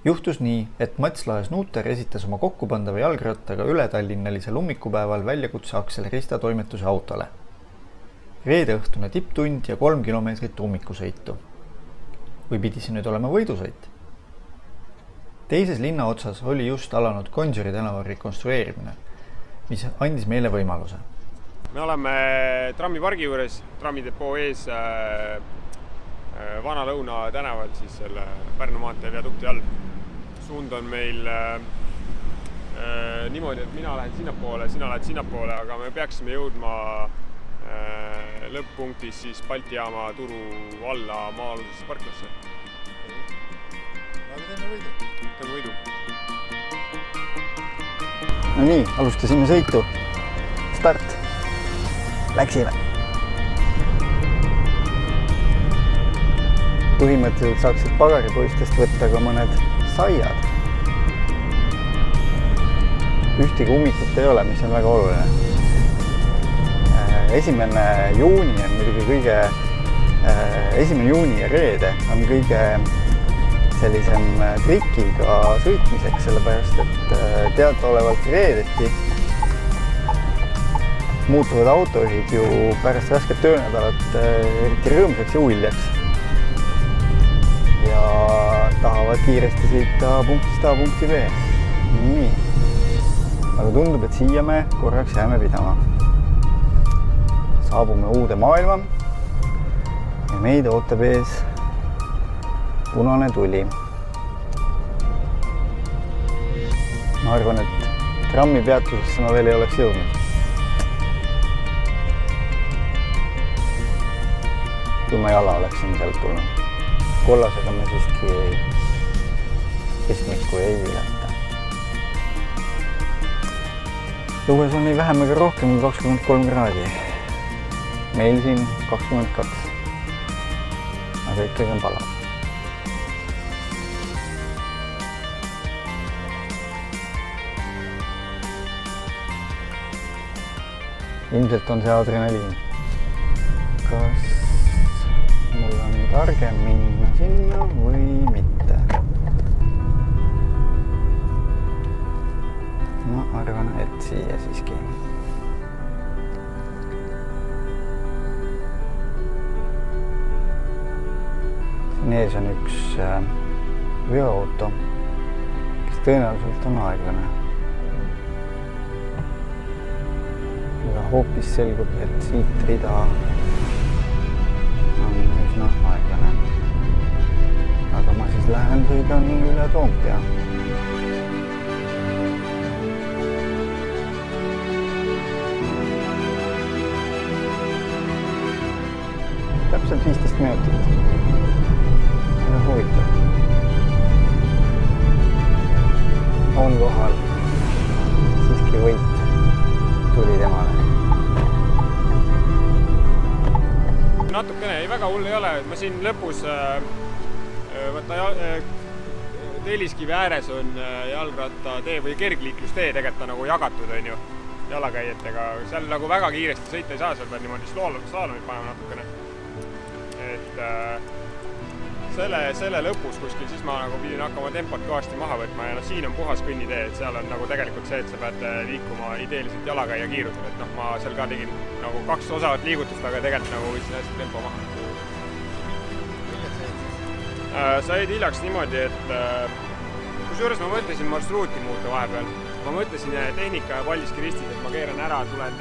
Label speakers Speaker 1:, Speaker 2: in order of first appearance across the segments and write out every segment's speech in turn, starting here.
Speaker 1: Juhtus nii, et Mats Lahe-Snuuter esitas oma kokkupandava jalgrattaga ületallinnalisel ummikupäeval väljakutse Aksel Rista toimetuse autole. Reede õhtune tipptund ja 3 kilomeetrit ummikusõitu. Või pidi see nüüd olema võidusõit? Teises linna otsas oli just alanud Gonsiori tänava rekonstrueerimine, mis andis meile võimaluse.
Speaker 2: Me oleme trammipargi juures, trammidepoo ees Vana-Lõuna tänaval, siis selle Pärnu maantee viadukti all. Suund on meil niimoodi, et mina lähen sinnapoole, sina lähed sinnapoole, aga me peaksime jõudma lõpp-punktis siis Balti jaama turu alla maa-alusesse parklasse.
Speaker 1: Aga teeme võidu.
Speaker 2: Teeme võidu.
Speaker 1: No nii, alustasime sõitu. Start. Läksime. Põhimõtteliselt saaksid pagaripoistest võtta ka mõned saiad. Ühtegi ummikut ei ole, mis on väga oluline. 1. juuni on muidugi 1. juuni ja reede on kõige sellisem trikiga sõitmiseks, sellepärast et teadaolevalt reedeti muutuvad autojuhid ju pärast rasket töönädalat eriti rõõmsaks ja uljaks ja tahavad kiiresti sõita punktist A punkti B. Nii. Aga tundub, et siia me korraks jääme pidama. Saabume uude maailma ja meid ootab ees punane tuli. Ma arvan, et trammi peatusesse ma veel ei oleks jõudnud. Kui ma jala oleksin sealt tulnud. Kollasega me siiski keskmikku ei ületa. Õues on nii vähem ega rohkem kui 23 kraadi. Meil siin 22. Aga ikkagi on palav. Ilmselt on see adrenaliin. Kas mul on targem minna sinna või mitte? Ma arvan, et siia siiski. Siin ees on üks veoauto, kes tõenäoliselt on aeglane. Ja hoopis selgub, et siit rida on üsna aeglane. Aga ma siis lähen sõidan üle Toompea. Täpselt 15 minutit. Väga huvitav. On kohal siiski võit tuli temale.
Speaker 2: Natukene väga hull ei ole, et ma siin lõpus Telliskivi ääres on jalgrattatee või kergliiklustee tegelikult nagu jagatud on ju jalakäijatega. Seal nagu väga kiiresti sõita ei saa, seal peab niimoodi slaalomit panema natukene. Et selle lõpus kuskil siis ma nagu pidin hakkama tempot kõvasti maha võtma ja siin on puhas kõnnitee, et seal on nagu tegelikult see, et sa pead liikuma ideeliselt jalakäija kiirusel, et ma seal ka tegin nagu 2 osavat liigutust, aga tegelikult nagu võtsin hästi tempo maha. Sa jäid hiljaks niimoodi, et kusjuures ma mõtlesin marsruuti muuta vahepeal. Ma mõtlesin tehnika ja Paldiski ristis, et ma keeran ära, tulen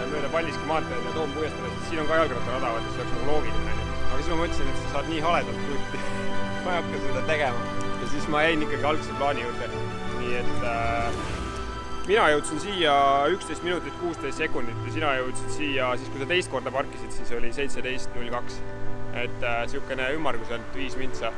Speaker 2: mööda Paldiski maanteed ja toon puiestale, sest siin on ka jalgrattarada, et see oleks nagu loogiline. Aga siis ma mõtlesin, et sa saad nii haledalt kutti. Ma ei hakka seda tegema. Ja siis ma jäin ikkagi algse plaani juurde. Nii et mina jõudsin siia 11 minutit 16 sekundit ja sina jõudsid siia, siis kui sa teist korda parkisid, siis oli 17.02. Et siukene ümmarguselt 5 mintsa.